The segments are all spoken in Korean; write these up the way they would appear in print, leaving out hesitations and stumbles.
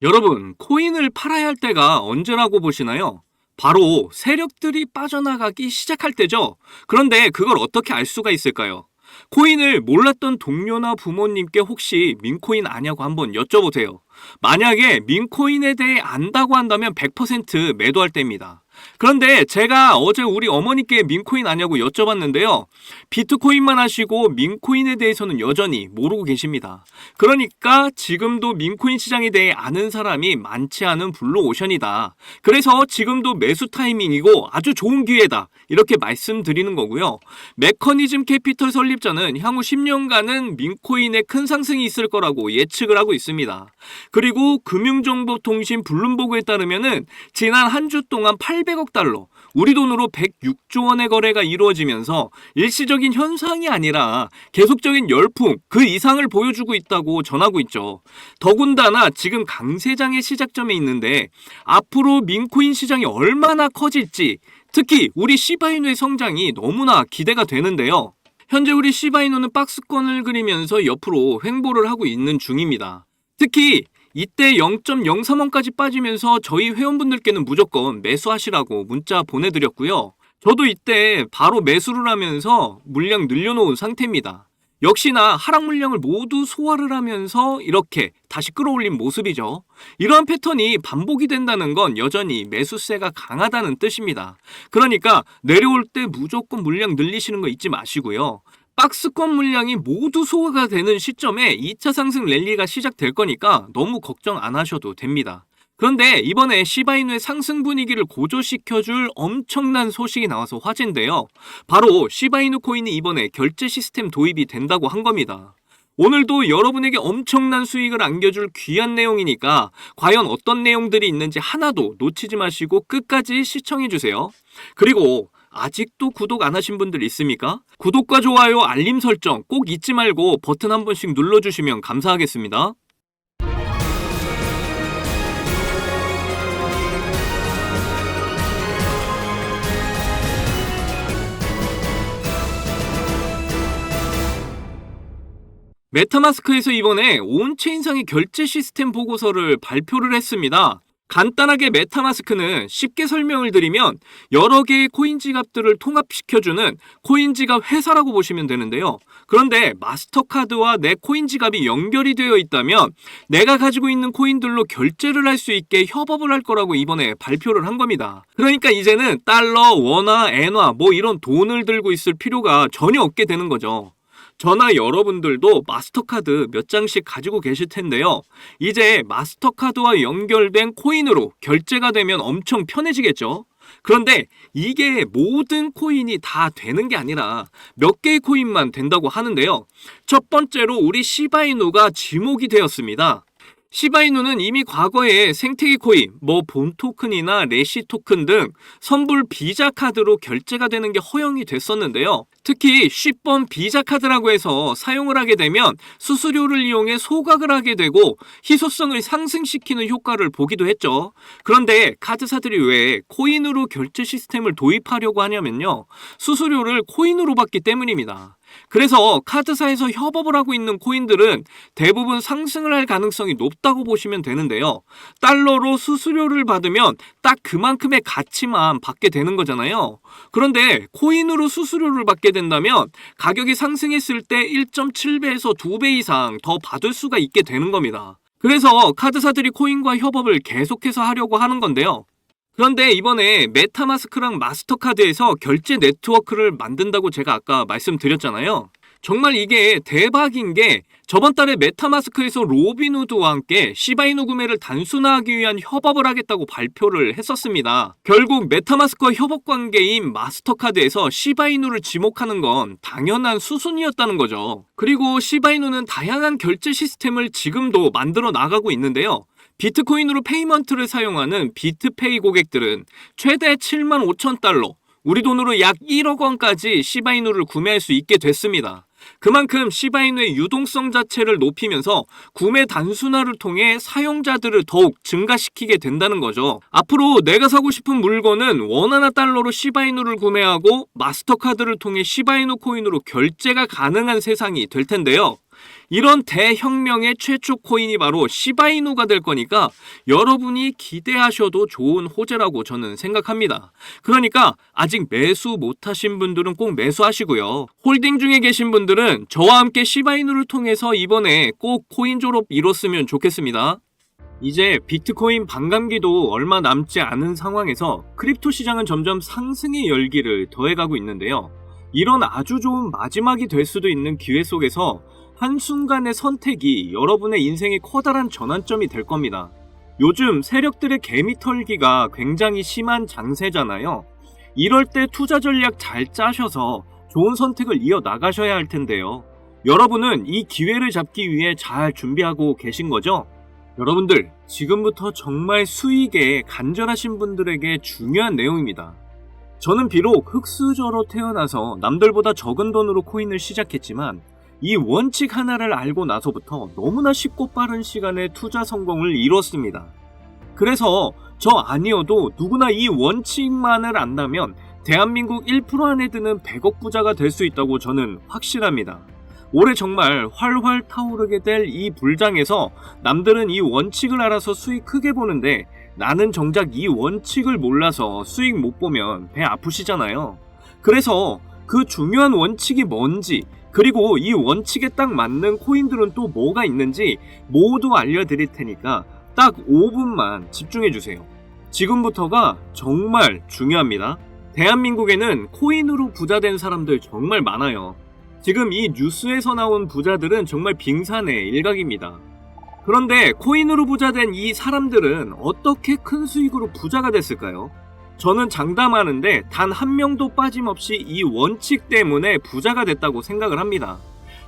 여러분, 코인을 팔아야 할 때가 언제라고 보시나요? 바로 세력들이 빠져나가기 시작할 때죠. 그런데 그걸 어떻게 알 수가 있을까요? 코인을 몰랐던 동료나 부모님께 혹시 민코인 아냐고 한번 여쭤보세요. 만약에 민코인에 대해 안다고 한다면 100% 매도할 때입니다. 그런데 제가 어제 우리 어머니께 민코인 아냐고 여쭤봤는데요. 비트코인만 하시고 민코인에 대해서는 여전히 모르고 계십니다. 그러니까 지금도 민코인 시장에 대해 아는 사람이 많지 않은 블루오션이다. 그래서 지금도 매수 타이밍이고 아주 좋은 기회다. 이렇게 말씀드리는 거고요. 메커니즘 캐피털 설립자는 향후 10년간은 민코인에 큰 상승이 있을 거라고 예측을 하고 있습니다. 그리고 금융정보통신 블룸버그에 따르면은 지난 한 주 동안 800억 달러, 우리 돈으로 106조 원의 거래가 이루어지면서 일시적인 현상이 아니라 계속적인 열풍, 그 이상을 보여주고 있다고 전하고 있죠. 더군다나 지금 강세장의 시작점에 있는데 앞으로 민코인 시장이 얼마나 커질지, 특히 우리 시바이누의 성장이 너무나 기대가 되는데요. 현재 우리 시바이누는 박스권을 그리면서 옆으로 횡보를 하고 있는 중입니다. 특히 이때 0.03원까지 빠지면서 저희 회원분들께는 무조건 매수하시라고 문자 보내드렸고요. 저도 이때 바로 매수를 하면서 물량 늘려놓은 상태입니다. 역시나 하락 물량을 모두 소화를 하면서 이렇게 다시 끌어올린 모습이죠. 이러한 패턴이 반복이 된다는 건 여전히 매수세가 강하다는 뜻입니다. 그러니까 내려올 때 무조건 물량 늘리시는 거 잊지 마시고요. 박스권 물량이 모두 소화가 되는 시점에 2차 상승 랠리가 시작될 거니까 너무 걱정 안 하셔도 됩니다. 그런데 이번에 시바이누의 상승 분위기를 고조시켜줄 엄청난 소식이 나와서 화제인데요. 바로 시바이누 코인이 이번에 결제 시스템 도입이 된다고 한 겁니다. 오늘도 여러분에게 엄청난 수익을 안겨줄 귀한 내용이니까 과연 어떤 내용들이 있는지 하나도 놓치지 마시고 끝까지 시청해주세요. 그리고 아직도 구독 안 하신 분들 있습니까? 구독과 좋아요, 알림 설정 꼭 잊지 말고 버튼 한 번씩 눌러주시면 감사하겠습니다. 메타마스크에서 이번에 온체인상의 결제 시스템 보고서를 발표를 했습니다. 간단하게 메타마스크는 쉽게 설명을 드리면 여러 개의 코인 지갑들을 통합시켜주는 코인 지갑 회사라고 보시면 되는데요. 그런데 마스터카드와 내 코인 지갑이 연결이 되어 있다면 내가 가지고 있는 코인들로 결제를 할 수 있게 협업을 할 거라고 이번에 발표를 한 겁니다. 그러니까 이제는 달러, 원화, 엔화 뭐 이런 돈을 들고 있을 필요가 전혀 없게 되는 거죠. 저나 여러분들도 마스터카드 몇 장씩 가지고 계실 텐데요. 이제 마스터카드와 연결된 코인으로 결제가 되면 엄청 편해지겠죠? 그런데 이게 모든 코인이 다 되는 게 아니라 몇 개의 코인만 된다고 하는데요. 첫 번째로 우리 시바이누가 지목이 되었습니다. 시바이누는 이미 과거에 생태계 코인, 본 토큰이나 레시 토큰 등 선불 비자 카드로 결제가 되는 게 허용이 됐었는데요. 특히 10번 비자 카드라고 해서 사용을 하게 되면 수수료를 이용해 소각을 하게 되고 희소성을 상승시키는 효과를 보기도 했죠. 그런데 카드사들이 왜 코인으로 결제 시스템을 도입하려고 하냐면요. 수수료를 코인으로 받기 때문입니다. 그래서 카드사에서 협업을 하고 있는 코인들은 대부분 상승을 할 가능성이 높다고 보시면 되는데요. 달러로 수수료를 받으면 딱 그만큼의 가치만 받게 되는 거잖아요. 그런데 코인으로 수수료를 받게 된다면 가격이 상승했을 때 1.7배에서 2배 이상 더 받을 수가 있게 되는 겁니다. 그래서 카드사들이 코인과 협업을 계속해서 하려고 하는 건데요. 그런데 이번에 메타마스크랑 마스터카드에서 결제 네트워크를 만든다고 제가 아까 말씀드렸잖아요. 정말 이게 대박인 게 저번 달에 메타마스크에서 로빈후드와 함께 시바이누 구매를 단순화하기 위한 협업을 하겠다고 발표를 했었습니다. 결국 메타마스크와 협업 관계인 마스터카드에서 시바이누를 지목하는 건 당연한 수순이었다는 거죠. 그리고 시바이누는 다양한 결제 시스템을 지금도 만들어 나가고 있는데요. 비트코인으로 페이먼트를 사용하는 비트페이 고객들은 최대 75,000달러, 우리 돈으로 약 1억 원까지 시바이누를 구매할 수 있게 됐습니다. 그만큼 시바이누의 유동성 자체를 높이면서 구매 단순화를 통해 사용자들을 더욱 증가시키게 된다는 거죠. 앞으로 내가 사고 싶은 물건은 원화나 달러로 시바이누를 구매하고 마스터카드를 통해 시바이누 코인으로 결제가 가능한 세상이 될 텐데요. 이런 대혁명의 최초 코인이 바로 시바이누가 될 거니까 여러분이 기대하셔도 좋은 호재라고 저는 생각합니다. 그러니까 아직 매수 못하신 분들은 꼭 매수하시고요. 홀딩 중에 계신 분들은 저와 함께 시바이누를 통해서 이번에 꼭 코인 졸업 이뤘으면 좋겠습니다. 이제 비트코인 반감기도 얼마 남지 않은 상황에서 크립토 시장은 점점 상승의 열기를 더해가고 있는데요. 이런 아주 좋은 마지막이 될 수도 있는 기회 속에서 한순간의 선택이 여러분의 인생의 커다란 전환점이 될 겁니다. 요즘 세력들의 개미 털기가 굉장히 심한 장세잖아요. 이럴 때 투자 전략 잘 짜셔서 좋은 선택을 이어나가셔야 할 텐데요. 여러분은 이 기회를 잡기 위해 잘 준비하고 계신 거죠? 여러분들, 지금부터 정말 수익에 간절하신 분들에게 중요한 내용입니다. 저는 비록 흙수저로 태어나서 남들보다 적은 돈으로 코인을 시작했지만 이 원칙 하나를 알고 나서부터 너무나 쉽고 빠른 시간에 투자 성공을 이뤘습니다. 그래서 저 아니어도 누구나 이 원칙만을 안다면 대한민국 1% 안에 드는 100억 부자가 될 수 있다고 저는 확실합니다. 올해 정말 활활 타오르게 될 이 불장에서 남들은 이 원칙을 알아서 수익 크게 보는데 나는 정작 이 원칙을 몰라서 수익 못 보면 배 아프시잖아요. 그래서 그 중요한 원칙이 뭔지, 그리고 이 원칙에 딱 맞는 코인들은 또 뭐가 있는지 모두 알려드릴 테니까 딱 5분만 집중해주세요. 지금부터가 정말 중요합니다. 대한민국에는 코인으로 부자 된 사람들 정말 많아요. 지금 이 뉴스에서 나온 부자들은 정말 빙산의 일각입니다. 그런데 코인으로 부자 된 이 사람들은 어떻게 큰 수익으로 부자가 됐을까요? 저는 장담하는데 단 한 명도 빠짐없이 이 원칙 때문에 부자가 됐다고 생각을 합니다.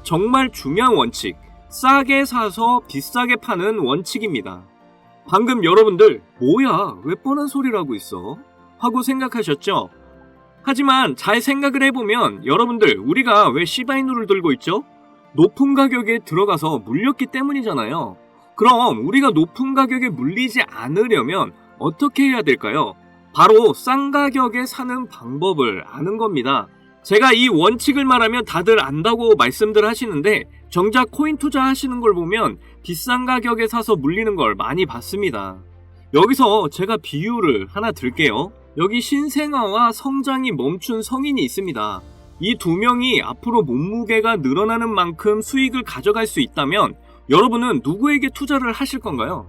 정말 중요한 원칙, 싸게 사서 비싸게 파는 원칙입니다. 방금 여러분들 뭐야 왜 뻔한 소리를 하고 있어? 하고 생각하셨죠? 하지만 잘 생각을 해보면 여러분들 우리가 왜 시바이누를 들고 있죠? 높은 가격에 들어가서 물렸기 때문이잖아요. 그럼 우리가 높은 가격에 물리지 않으려면 어떻게 해야 될까요? 바로 싼 가격에 사는 방법을 아는 겁니다. 제가 이 원칙을 말하면 다들 안다고 말씀들 하시는데 정작 코인 투자하시는 걸 보면 비싼 가격에 사서 물리는 걸 많이 봤습니다. 여기서 제가 비유를 하나 들게요. 여기 신생아와 성장이 멈춘 성인이 있습니다. 이 두 명이 앞으로 몸무게가 늘어나는 만큼 수익을 가져갈 수 있다면 여러분은 누구에게 투자를 하실 건가요?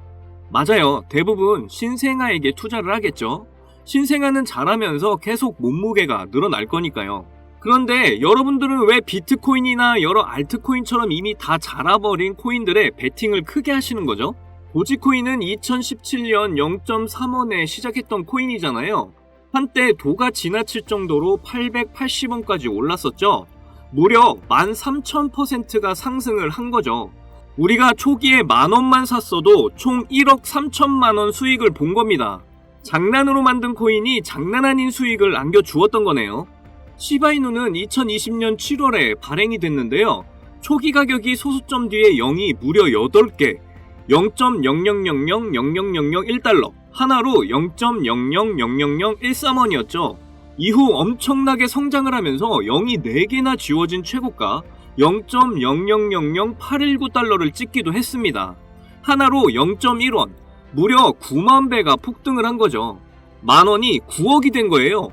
맞아요. 대부분 신생아에게 투자를 하겠죠. 신생아는 자라면서 계속 몸무게가 늘어날 거니까요. 그런데 여러분들은 왜 비트코인이나 여러 알트코인처럼 이미 다 자라버린 코인들에 베팅을 크게 하시는 거죠? 도지코인은 2017년 0.3원에 시작했던 코인이잖아요. 한때 도가 지나칠 정도로 880원까지 올랐었죠. 무려 13,000%가 상승을 한 거죠. 우리가 초기에 만원만 샀어도 총 1억 3천만원 수익을 본 겁니다. 장난으로 만든 코인이 장난 아닌 수익을 안겨주었던 거네요. 시바이누는 2020년 7월에 발행이 됐는데요. 초기 가격이 소수점 뒤에 0이 무려 8개, 0.000000001달러, 하나로 0.000013원이었죠. 이후 엄청나게 성장을 하면서 0이 4개나 지워진 최고가 0.0000819달러를 찍기도 했습니다. 하나로 0.1원, 무려 9만 배가 폭등을 한 거죠. 만원이 9억이 된 거예요.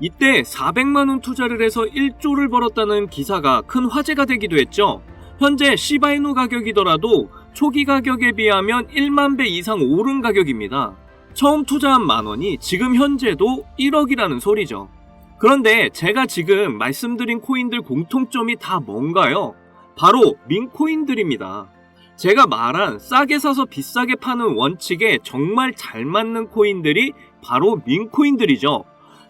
이때 400만원 투자를 해서 1조를 벌었다는 기사가 큰 화제가 되기도 했죠. 현재 시바이누 가격이더라도 초기 가격에 비하면 1만 배 이상 오른 가격입니다. 처음 투자한 만원이 지금 현재도 1억이라는 소리죠. 그런데 제가 지금 말씀드린 코인들 공통점이 다 뭔가요? 바로 민코인들입니다. 제가 말한 싸게 사서 비싸게 파는 원칙에 정말 잘 맞는 코인들이 바로 민코인들이죠.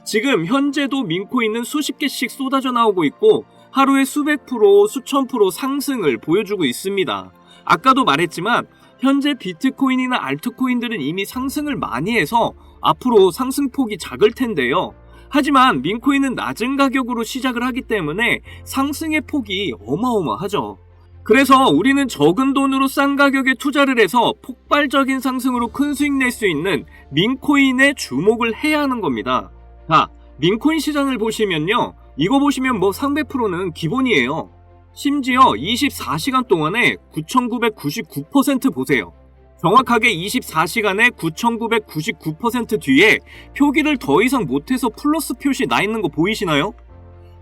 지금 현재도 민코인은 수십 개씩 쏟아져 나오고 있고 하루에 수백 프로, 수천 프로 상승을 보여주고 있습니다. 아까도 말했지만 현재 비트코인이나 알트코인들은 이미 상승을 많이 해서 앞으로 상승폭이 작을 텐데요. 하지만 민코인은 낮은 가격으로 시작을 하기 때문에 상승의 폭이 어마어마하죠. 그래서 우리는 적은 돈으로 싼 가격에 투자를 해서 폭발적인 상승으로 큰 수익 낼 수 있는 민코인에 주목을 해야 하는 겁니다. 자, 민코인 시장을 보시면요. 이거 보시면 300%는 기본이에요. 심지어 24시간 동안에 9,999% 보세요. 정확하게 24시간에 9,999% 뒤에 표기를 더 이상 못해서 플러스 표시 나 있는 거 보이시나요?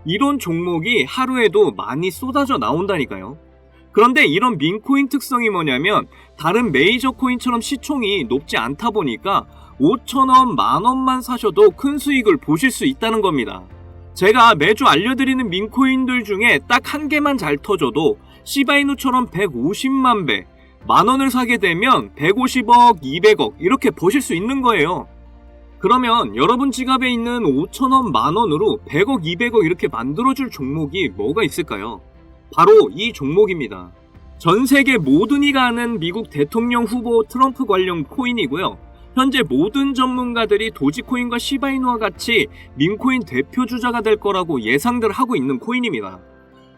이런 종목이 하루에도 많이 쏟아져 나온다니까요. 그런데 이런 민코인 특성이 뭐냐면 다른 메이저 코인처럼 시총이 높지 않다 보니까 5,000원, 만원만 사셔도 큰 수익을 보실 수 있다는 겁니다. 제가 매주 알려드리는 민코인들 중에 딱 한 개만 잘 터져도 시바이누처럼 150만 배, 만원을 사게 되면 150억, 200억 이렇게 버실 수 있는 거예요. 그러면 여러분 지갑에 있는 5,000원, 만원으로 100억, 200억 이렇게 만들어줄 종목이 뭐가 있을까요? 바로 이 종목입니다. 전 세계 모든 이가 아는 미국 대통령 후보 트럼프 관련 코인이고요. 현재 모든 전문가들이 도지코인과 시바이누와 같이 민코인 대표 주자가 될 거라고 예상들 하고 있는 코인입니다.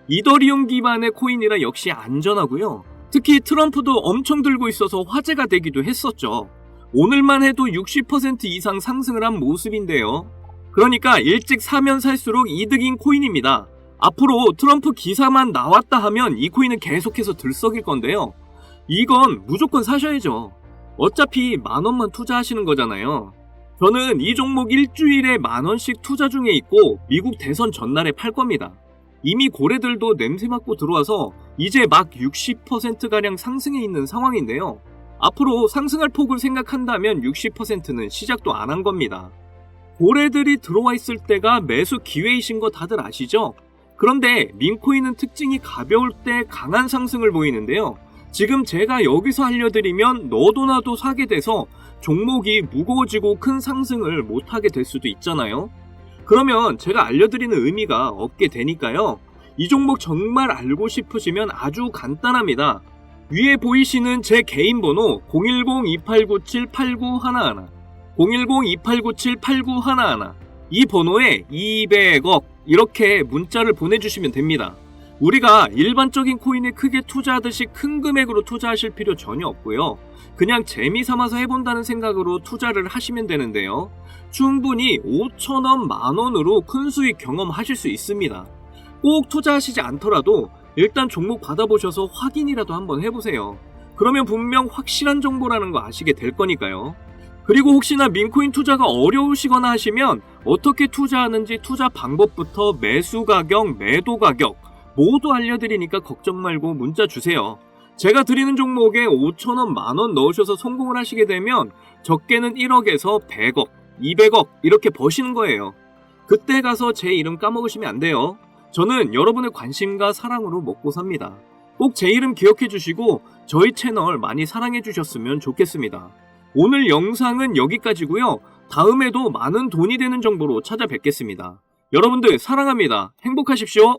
이더리움 기반의 코인이라 역시 안전하고요. 특히 트럼프도 엄청 들고 있어서 화제가 되기도 했었죠. 오늘만 해도 60% 이상 상승을 한 모습인데요. 그러니까 일찍 사면 살수록 이득인 코인입니다. 앞으로 트럼프 기사만 나왔다 하면 이 코인은 계속해서 들썩일 건데요. 이건 무조건 사셔야죠. 어차피 만원만 투자하시는 거잖아요. 저는 이 종목 일주일에 만원씩 투자 중에 있고 미국 대선 전날에 팔 겁니다. 이미 고래들도 냄새 맡고 들어와서 이제 막 60%가량 상승해 있는 상황인데요. 앞으로 상승할 폭을 생각한다면 60%는 시작도 안 한 겁니다. 고래들이 들어와 있을 때가 매수 기회이신 거 다들 아시죠? 그런데 민코인은 특징이 가벼울 때 강한 상승을 보이는데요. 지금 제가 여기서 알려드리면 너도 나도 사게 돼서 종목이 무거워지고 큰 상승을 못하게 될 수도 있잖아요. 그러면 제가 알려드리는 의미가 없게 되니까요. 이 종목 정말 알고 싶으시면 아주 간단합니다. 위에 보이시는 제 개인 번호 010-2897-8911 010-2897-8911 이 번호에 200억 이렇게 문자를 보내주시면 됩니다. 우리가 일반적인 코인에 크게 투자하듯이 큰 금액으로 투자하실 필요 전혀 없고요. 그냥 재미삼아서 해본다는 생각으로 투자를 하시면 되는데요. 충분히 5,000원, 만원으로 큰 수익 경험하실 수 있습니다. 꼭 투자하시지 않더라도 일단 종목 받아보셔서 확인이라도 한번 해보세요. 그러면 분명 확실한 정보라는 거 아시게 될 거니까요. 그리고 혹시나 민코인 투자가 어려우시거나 하시면 어떻게 투자하는지 투자 방법부터 매수 가격, 매도 가격 모두 알려드리니까 걱정 말고 문자 주세요. 제가 드리는 종목에 5,000원, 만원 넣으셔서 성공을 하시게 되면 적게는 1억에서 100억, 200억 이렇게 버시는 거예요. 그때 가서 제 이름 까먹으시면 안 돼요. 저는 여러분의 관심과 사랑으로 먹고 삽니다. 꼭 제 이름 기억해 주시고 저희 채널 많이 사랑해 주셨으면 좋겠습니다. 오늘 영상은 여기까지고요. 다음에도 많은 돈이 되는 정보로 찾아뵙겠습니다. 여러분들 사랑합니다. 행복하십시오.